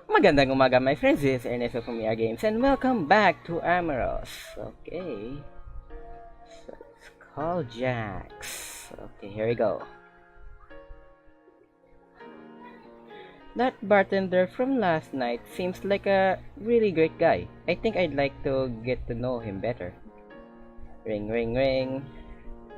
Magandang umaga, my friends. This is Ernesto from Games, and welcome back to Amorous. Okay, so let's call Jax. Okay, here we go. That bartender from last night seems like a really great guy. I think I'd like to get to know him better. Ring, ring, ring.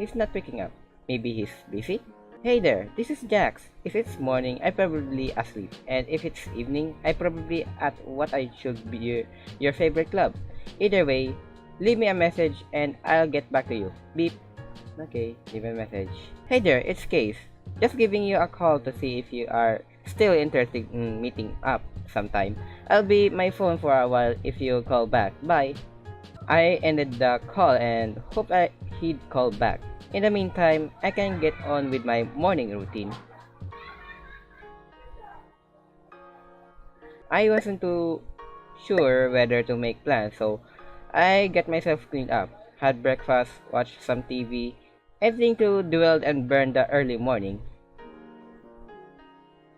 He's not picking up. Maybe he's busy? Hey there, this is Jax. If it's morning, I'm probably asleep. And if it's evening, I'm probably at what I should be your favorite club. Either way, leave me a message and I'll get back to you. Beep. Okay, leave a message. Hey there, it's Case. Just giving you a call to see if you are still interested in meeting up sometime. I'll be my phone for a while if you call back. Bye. I ended the call and hoped he'd call back. In the meantime, I can get on with my morning routine. I wasn't too sure whether to make plans, so I got myself cleaned up, had breakfast, watched some TV, everything to dwell and burn the early morning.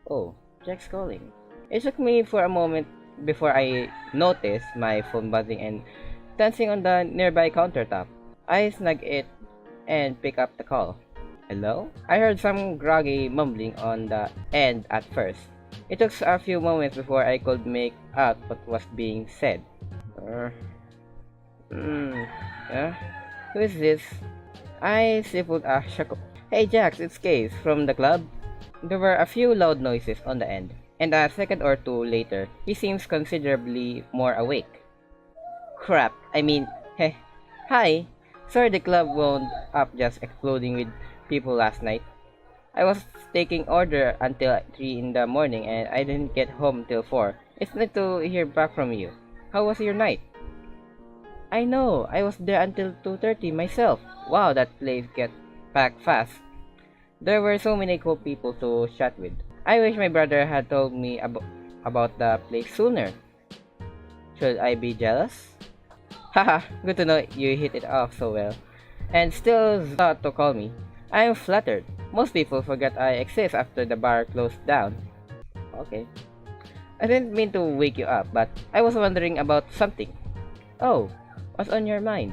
Oh, Jack's calling. It took me for a moment before I noticed my phone buzzing and dancing on the nearby countertop. I snagged it and pick up the call. Hello? I heard some groggy mumbling on the end at first. It took a few moments before I could make out what was being said. Who is this? I sniffled a chuckle. Hey Jax, it's Case from the club. There were a few loud noises on the end, and a second or two later, he seems considerably more awake. Crap, I mean, hey, hi. Sorry the club wound up just exploding with people last night. I was taking order until 3 in the morning and I didn't get home till 4. It's nice to hear back from you. How was your night? I know, I was there until 2:30 myself. Wow, that place gets packed fast. There were so many cool people to chat with. I wish my brother had told me about the place sooner. Should I be jealous? Haha, good to know you hit it off so well. And still thought to call me. I am flattered. Most people forget I exist after the bar closed down. Okay. I didn't mean to wake you up, but I was wondering about something. Oh, what's on your mind?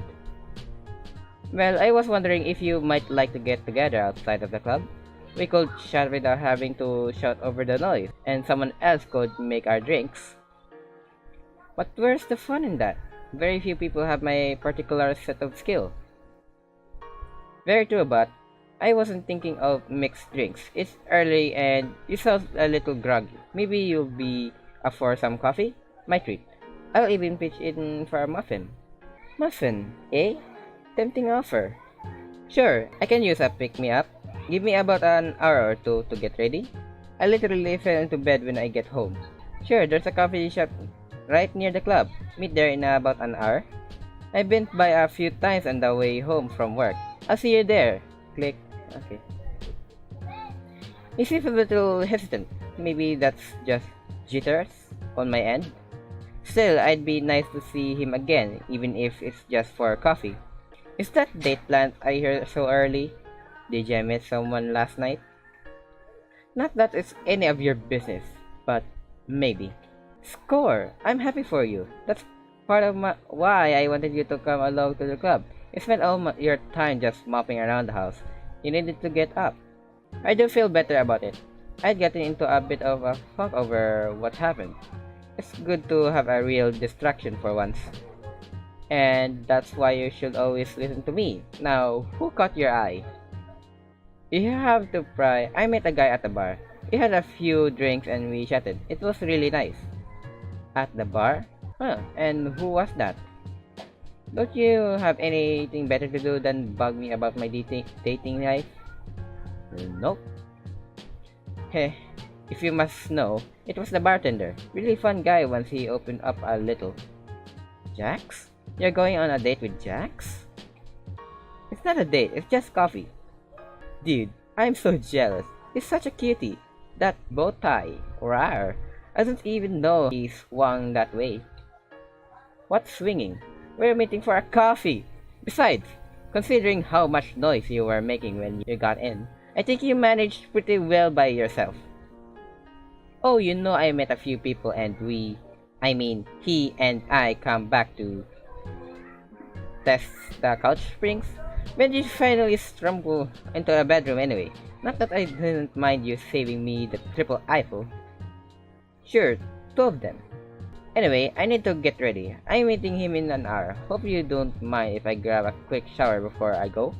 Well, I was wondering if you might like to get together outside of the club. We could chat without having to shout over the noise, and someone else could make our drinks. But where's the fun in that? Very few people have my particular set of skill. Very true, but I wasn't thinking of mixed drinks. It's early and you sound a little groggy. Maybe you'll be up for some coffee? My treat. I'll even pitch in for a muffin. Muffin, eh? Tempting offer. Sure, I can use a pick-me-up. Give me about an hour or two to get ready. I literally fell into bed when I get home. Sure, there's a coffee shop right near the club. Meet there in about an hour. I've been by a few times on the way home from work. I'll see you there. Click. Okay. He seems a little hesitant. Maybe that's just jitters on my end. Still, I'd be nice to see him again, even if it's just for coffee. Is that date planned I hear so early? Did you meet someone last night? Not that it's any of your business, but maybe. Score! I'm happy for you. That's part of why I wanted you to come along to the club. You spent all your time just mopping around the house. You needed to get up. I do feel better about it. I'd gotten into a bit of a funk over what happened. It's good to have a real distraction for once. And that's why you should always listen to me. Now, who caught your eye? You have to pry. I met a guy at the bar. We had a few drinks and we chatted. It was really nice. At the bar? Huh, and who was that? Don't you have anything better to do than bug me about my dating life? Nope. Heh, if you must know, it was the bartender. Really fun guy once he opened up a little. Jax? You're going on a date with Jax? It's not a date, it's just coffee. Dude, I'm so jealous. He's such a cutie. That bow tie. Rawr. I don't even know he swung that way. What's swinging? We're meeting for a coffee. Besides, considering how much noise you were making when you got in, I think you managed pretty well by yourself. Oh, I met a few people and he and I come back to test the couch springs. When did you finally stumble into a bedroom anyway? Not that I didn't mind you saving me the triple Eiffel. Sure, two of them. Anyway, I need to get ready. I'm meeting him in an hour. Hope you don't mind if I grab a quick shower before I go.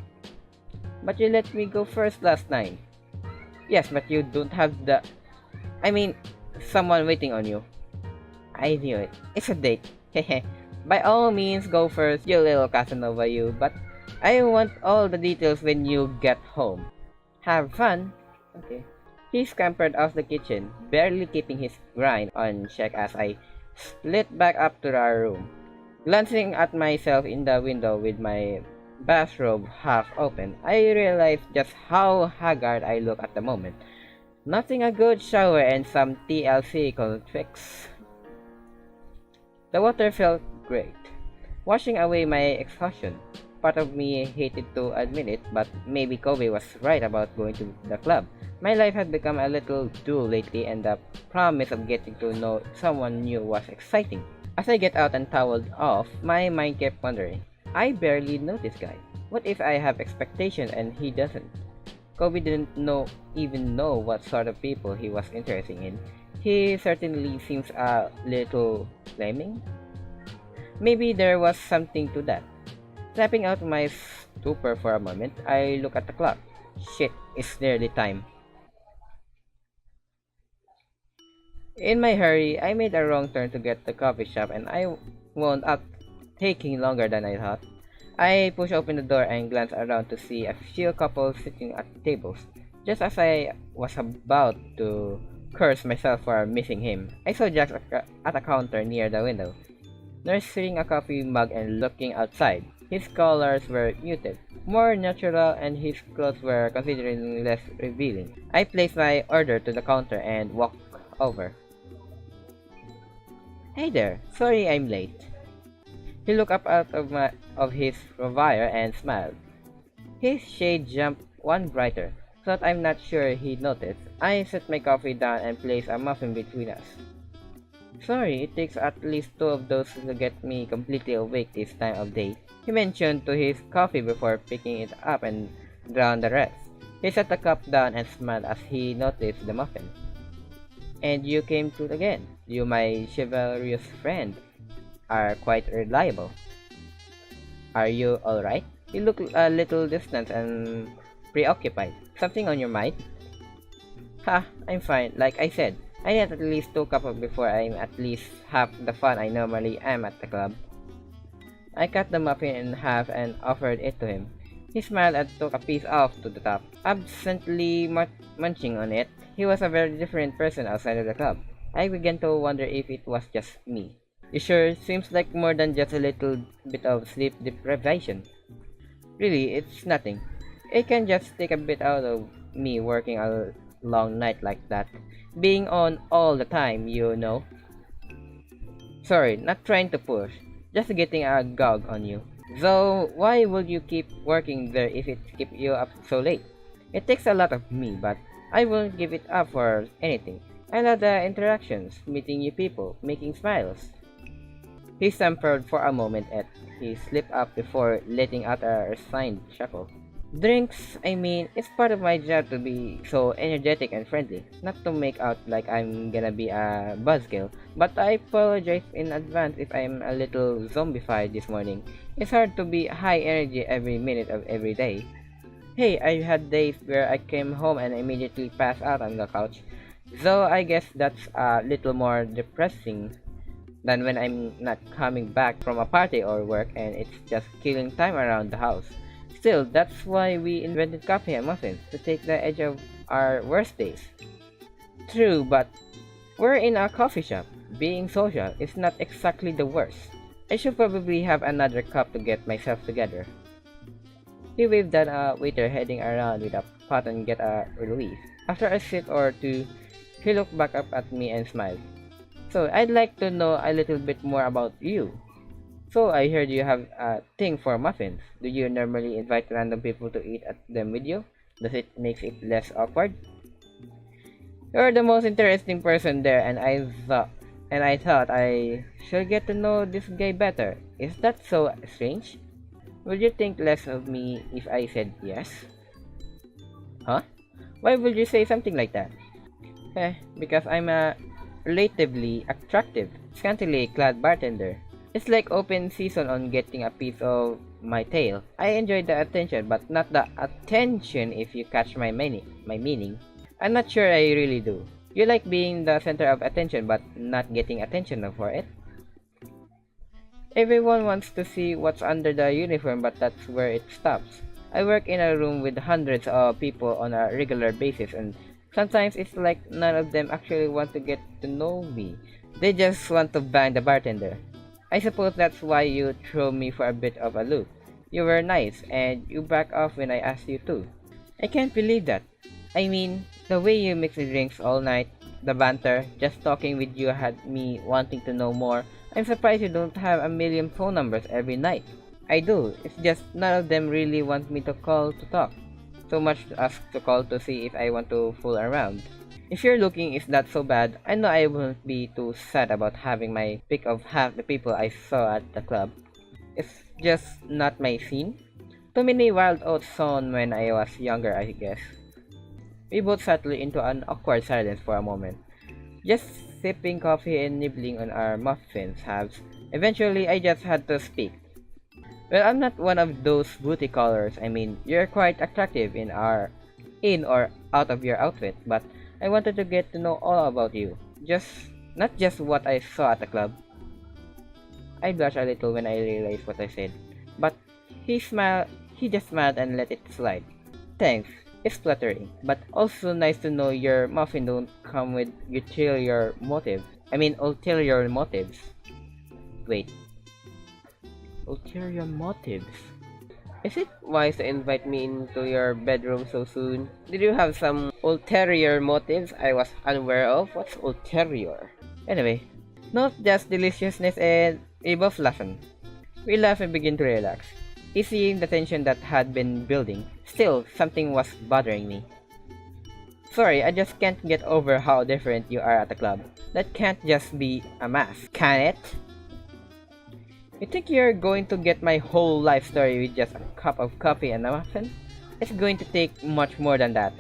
But you let me go first last night. Yes, but you don't have someone waiting on you. I knew it. It's a date. Hehe. By all means, go first, you little Casanova you, but I want all the details when you get home. Have fun. Okay. He scampered off the kitchen, barely keeping his grind on check as I split back up to our room. Glancing at myself in the window with my bathrobe half open, I realized just how haggard I look at the moment. Nothing a good shower and some TLC could fix. The water felt great, washing away my exhaustion. Part of me hated to admit it, but maybe Kobe was right about going to the club. My life had become a little dull lately, and the promise of getting to know someone new was exciting. As I get out and toweled off, my mind kept wondering, I barely know this guy. What if I have expectations and he doesn't? Kobe didn't even know what sort of people he was interested in. He certainly seems a little flaming. Maybe there was something to that. Snapping out my stupor for a moment, I look at the clock. Shit, it's nearly time. In my hurry, I made a wrong turn to get the coffee shop and I wound up taking longer than I thought. I push open the door and glance around to see a few couples sitting at tables. Just as I was about to curse myself for missing him, I saw Jax at a counter near the window, nursing a coffee mug and looking outside. His colors were muted, more natural, and his clothes were considerably less revealing. I placed my order to the counter and walked over. Hey there, sorry I'm late. He looked up out of his reverie and smiled. His shade jumped one brighter, so that I'm not sure he noticed. I set my coffee down and placed a muffin between us. Sorry, it takes at least two of those to get me completely awake this time of day, he mentioned to his coffee before picking it up and drowned the rest. He set the cup down and smiled as he noticed the muffin. And you came through again. You, my chivalrous friend, are quite reliable. Are you alright? You look a little distant and preoccupied. Something on your mind? Ha, I'm fine. Like I said, I need at least 2 cups before I'm at least half the fun I normally am at the club. I cut the muffin in half and offered it to him. He smiled and took a piece off to the top, absently munching on it. He was a very different person outside of the club. I began to wonder if it was just me. It sure seems like more than just a little bit of sleep deprivation. Really, it's nothing. It can just take a bit out of me working a long night like that. Being on all the time, you know. Sorry, not trying to push. Just getting a gog on you. So, why would you keep working there if it keeps you up so late? It takes a lot of me, but I won't give it up for anything. I love the interactions, meeting new people, making smiles. He stammered for a moment and he slipped up before letting out a resigned chuckle. Drinks, it's part of my job to be so energetic and friendly, not to make out like I'm gonna be a buzzkill, but I apologize in advance if I'm a little zombified this morning. It's hard to be high energy every minute of every day. Hey, I've had days where I came home and immediately passed out on the couch, so I guess that's a little more depressing than when I'm not coming back from a party or work and it's just killing time around the house. Still, that's why we invented coffee and muffins, to take the edge of our worst days. True, but we're in a coffee shop. Being social is not exactly the worst. I should probably have another cup to get myself together. He waved at a waiter heading around with a pot and get a relief. After a sip or two, he looked back up at me and smiled. So, I'd like to know a little bit more about you. So, I heard you have a thing for muffins. Do you normally invite random people to eat at them with you? Does it make it less awkward? You're the most interesting person there, and I thought I should get to know this guy better. Is that so strange? Would you think less of me if I said yes? Huh? Why would you say something like that? Because I'm a relatively attractive, scantily clad bartender. It's like open season on getting a piece of my tail. I enjoy the attention, but not the attention if you catch my meaning. I'm not sure I really do. You like being the center of attention but not getting attention for it? Everyone wants to see what's under the uniform, but that's where it stops. I work in a room with hundreds of people on a regular basis, and sometimes it's like none of them actually want to get to know me. They just want to bang the bartender. I suppose that's why you throw me for a bit of a loop. You were nice, and you back off when I asked you to. I can't believe that. I mean, the way you mix the drinks all night, the banter, just talking with you had me wanting to know more. I'm surprised you don't have a million phone numbers every night. I do, it's just none of them really want me to call to talk. So much to ask to call to see if I want to fool around. If your looking is that so bad, I know I won't be too sad about having my pick of half the people I saw at the club. It's just not my scene. Too many wild oats sown when I was younger, I guess. We both settled into an awkward silence for a moment, just sipping coffee and nibbling on our muffins halves. Eventually, I just had to speak. Well, I'm not one of those booty callers. I mean, you're quite attractive in or out of your outfit, but I wanted to get to know all about you. Not just what I saw at the club. I blushed a little when I realized what I said, but he just smiled and let it slide. Thanks. It's flattering, but also nice to know your muffin don't come with ulterior motives. Wait, ulterior motives? Is it wise to invite me into your bedroom so soon? Did you have some ulterior motives I was unaware of? What's ulterior? Anyway, not just deliciousness, and we both laughed. We laughed and began to relax, easing the tension that had been building. Still, something was bothering me. Sorry, I just can't get over how different you are at the club. That can't just be a mask, can it? You think you're going to get my whole life story with just a cup of coffee and a muffin? It's going to take much more than that.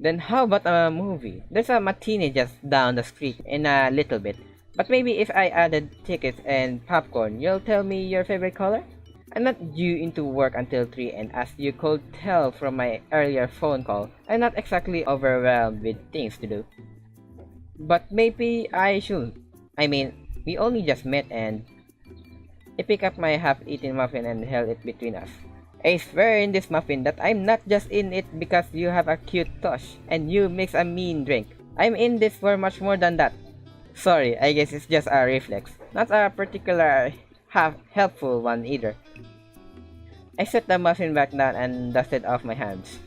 Then how about a movie? There's a matinee just down the street in a little bit. But maybe if I added tickets and popcorn, you'll tell me your favorite color? I'm not due into work until 3, and as you could tell from my earlier phone call, I'm not exactly overwhelmed with things to do. But maybe I should. I mean, we only just met, and I picked up my half-eaten muffin and held it between us. I swear in this muffin that I'm not just in it because you have a cute touch and you mix a mean drink. I'm in this for much more than that. Sorry, I guess it's just a reflex. Not a particular helpful one either. I set the muffin back down and dusted off my hands.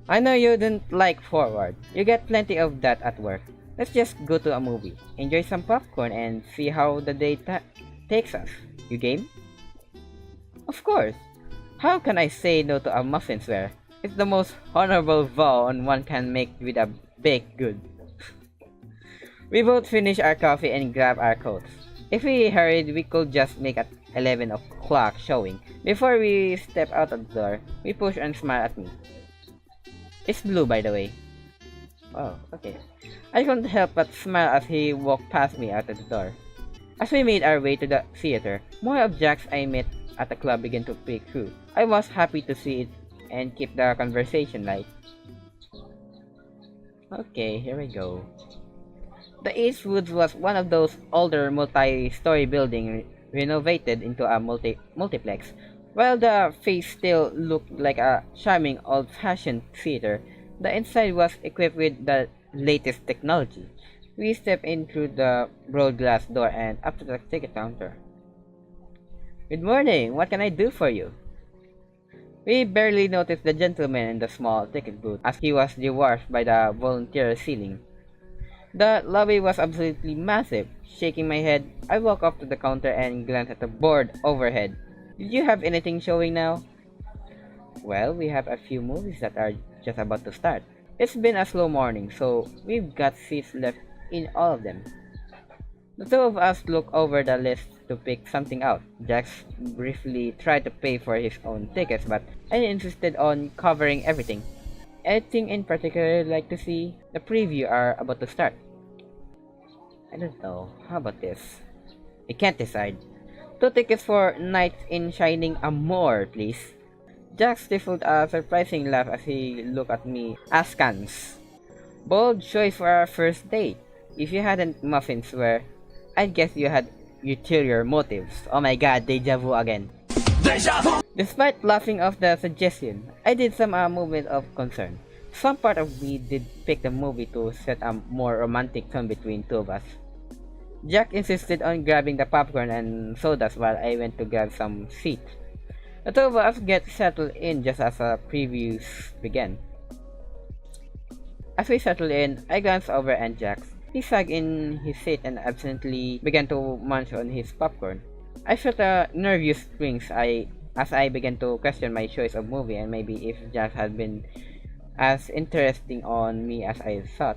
I know you didn't like forward. You get plenty of that at work. Let's just go to a movie, enjoy some popcorn, and see how the day takes us. You game? Of course. How can I say no to a muffin swear? It's the most honorable vow one can make with a baked good. We both finished our coffee and grabbed our coats. If we hurried, we could just make an 11 o'clock showing. Before we step out of the door, we push and smile at me. It's blue, by the way. Oh, okay. I couldn't help but smile as he walked past me out of the door. As we made our way to the theater, more of Jacks I met at the club began to peek through. I was happy to see it and keep the conversation light. Okay, here we go. The Eastwoods was one of those older multi-story buildings renovated into a multiplex. While the face still looked like a charming old-fashioned theater, the inside was equipped with the latest technology. We stepped in through the broad glass door and up to the ticket counter. Good morning, what can I do for you? We barely noticed the gentleman in the small ticket booth as he was dwarfed by the volunteer ceiling. The lobby was absolutely massive. Shaking my head, I walked up to the counter and glanced at the board overhead. Did you have anything showing now? Well, we have a few movies that are just about to start. It's been a slow morning, so we've got seats left in all of them. The two of us look over the list to pick something out. Jax briefly tried to pay for his own tickets, but I insisted on covering everything. Anything in particular you'd like to see? The preview are about to start. I don't know. How about this? I can't decide. 2 tickets for Nights in Shining Amor, please. Jack stifled a surprising laugh as he looked at me askance. Bold choice for our first date. If you hadn't muffins were, I'd guess you had ulterior motives. Oh my god, deja vu again. Deja vu! Despite laughing off the suggestion, I did some movement of concern. Some part of me did pick the movie to set a more romantic tone between two of us. Jack insisted on grabbing the popcorn and sodas while I went to grab some seats. The two of us get settled in just as the previews began. As we settled in, I glanced over at Jack. He sagged in his seat and absently began to munch on his popcorn. I felt a nervous twinge as I began to question my choice of movie and maybe if Jack had been as interesting on me as I thought.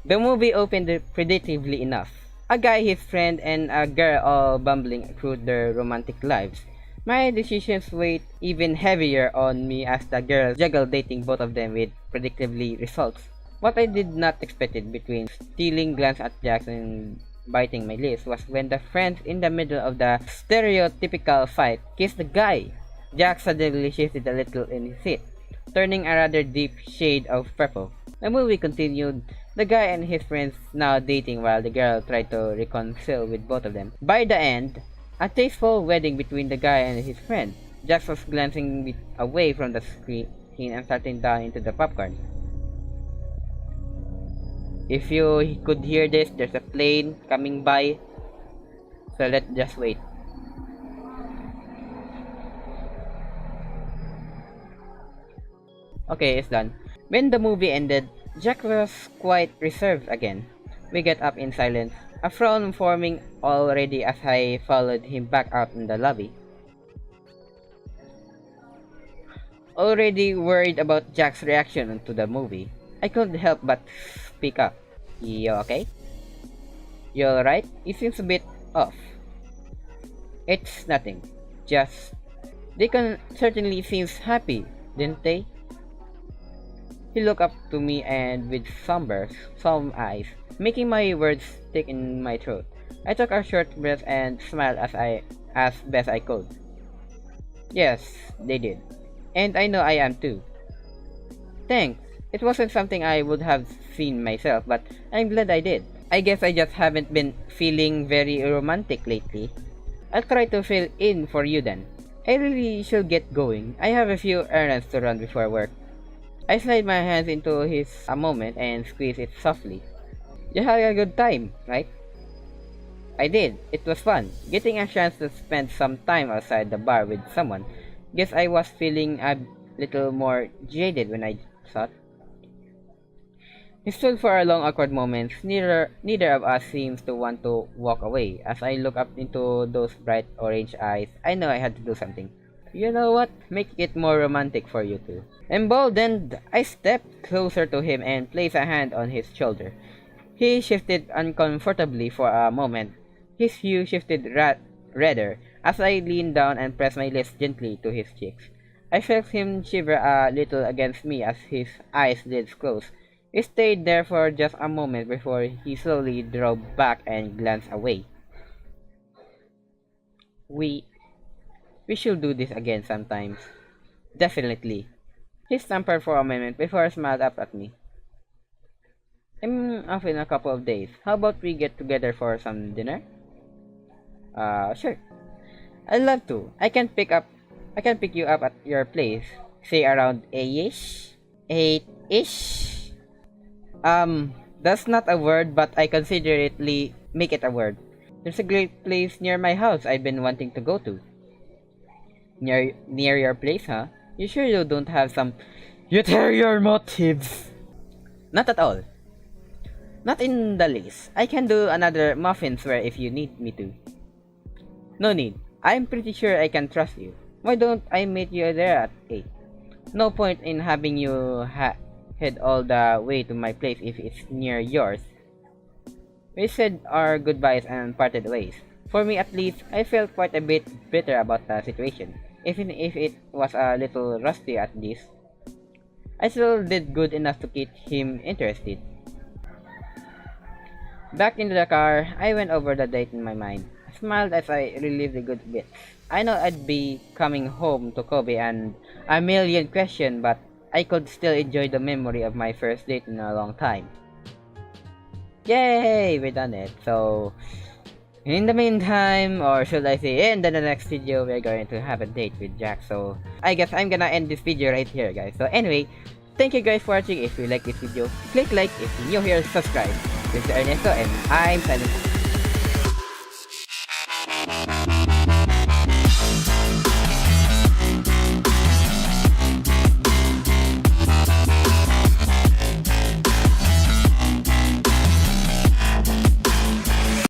The movie opened predictably enough. A guy, his friend, and a girl all bumbling through their romantic lives. My decisions weighed even heavier on me as the girl juggled dating both of them with predictably results. What I did not expect between stealing glance at Jack and biting my lips was when the friends in the middle of the stereotypical fight kissed the guy. Jack suddenly shifted a little in his seat, turning a rather deep shade of purple. The movie continued, the guy and his friends now dating while the girl tried to reconcile with both of them. By the end, a tasteful wedding between the guy and his friend. Jax was glancing away from the screen and starting down into the popcorn. If you could hear this, there's a plane coming by, so let's just wait. Okay, it's done. When the movie ended, Jack was quite reserved again. We get up in silence, a frown forming already as I followed him back out in the lobby. Already worried about Jack's reaction to the movie, I couldn't help but speak up. You okay? You alright? He seems a bit off. It's nothing. Just... They certainly seems happy, didn't they? He looked up to me and with somber, solemn eyes, making my words stick in my throat. I took a short breath and smiled as best I could. Yes, they did. And I know I am too. Thanks. It wasn't something I would have seen myself, but I'm glad I did. I guess I just haven't been feeling very romantic lately. I'll try to fill in for you then. I really should get going. I have a few errands to run before work. I slide my hands into his a moment and squeeze it softly. You had a good time, right? I did. It was fun. Getting a chance to spend some time outside the bar with someone. Guess I was feeling a little more jaded when I thought. He stood for a long awkward moment. Neither of us seems to want to walk away. As I look up into those bright orange eyes, I know I had to do something. You know what? Make it more romantic for you too. Emboldened, I stepped closer to him and placed a hand on his shoulder. He shifted uncomfortably for a moment. His hue shifted redder as I leaned down and pressed my lips gently to his cheeks. I felt him shiver a little against me as his eyes did close. He stayed there for just a moment before he slowly drew back and glanced away. We should do this again sometimes. Definitely. He stammered for a moment before he smiled up at me. I'm off in a couple of days. How about we get together for some dinner? Sure. I'd love to. I can pick you up at your place. Say around 8-ish? 8-ish? That's not a word, but I considerately make it a word. There's a great place near my house I've been wanting to go to. Near your place, huh? You sure you don't have some ulterior motives? Not at all. Not in the least. I can do another muffin swear if you need me to. No need. I'm pretty sure I can trust you. Why don't I meet you there at 8? No point in having you head all the way to my place if it's near yours. We said our goodbyes and parted ways. For me at least, I felt quite a bit better about the situation, even if it was a little rusty at this. I still did good enough to keep him interested. Back into the car, I went over the date in my mind. I smiled as I relived the good bits. I know I'd be coming home to Kobe and a million questions, but I could still enjoy the memory of my first date in a long time. Yay! We done it. So, in the meantime, or should I say, in the next video, we're going to have a date with Jack. So, I guess I'm gonna end this video right here, guys. So, anyway, thank you guys for watching. If you like this video, click like. If you're new here, subscribe. This is Ernesto, and I'm signing off.